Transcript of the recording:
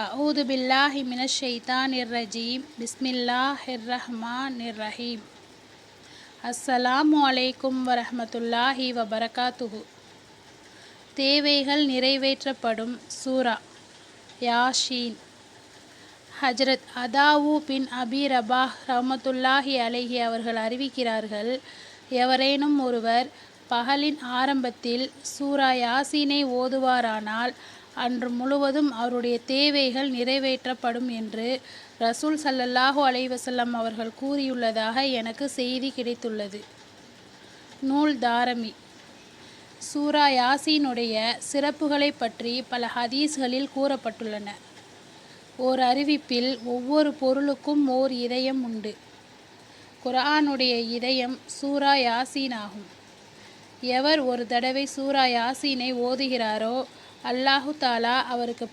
அஊது பில்லாஹி மினஷ் ஷைத்தானிர் ரஜீம். பிஸ்மில்லாஹிர் ரஹ்மானிர் ரஹீம். அஸ்ஸலாமு அலைக்கும் வரஹ்மத்துல்லாஹி வபரகாத்துஹு. தேவைகள் நிறைவேற்றப்படும் சூரா யாஷீன். ஹஜ்ரத் அதாவு பின் அபி ரபாஹ் ரஹ்மத்துல்லாஹி அலைஹி அவர்கள் அறிவிக்கிறார்கள், எவரேனும் ஒருவர் பகலின் ஆரம்பத்தில் சூரா யாசீனை ஓதுவாரானால் அன்று முழுவதும் அவருடைய தேவைகள் நிறைவேற்றப்படும் என்று ரசூல் ஸல்லல்லாஹு அலைஹி வஸல்லம் அவர்கள் கூறியுள்ளதாக எனக்கு செய்தி கிடைத்துள்ளது. நூல் தாரமி. சூரா யாசீனுடைய சிறப்புகளை பற்றி பல ஹதீஸ்களில் கூறப்பட்டுள்ளன. ஓர் அறிவிப்பில் ஒவ்வொரு பொருளுக்கும் ஓர் இதயம் உண்டு. குர்ஆனுடைய இதயம் சூரா யாசீன் ஆகும். எவர் ஒரு தடவை சூரா யாசீனை ஓதுகிறாரோ அல்லாஹு தஆலா அவருக்கு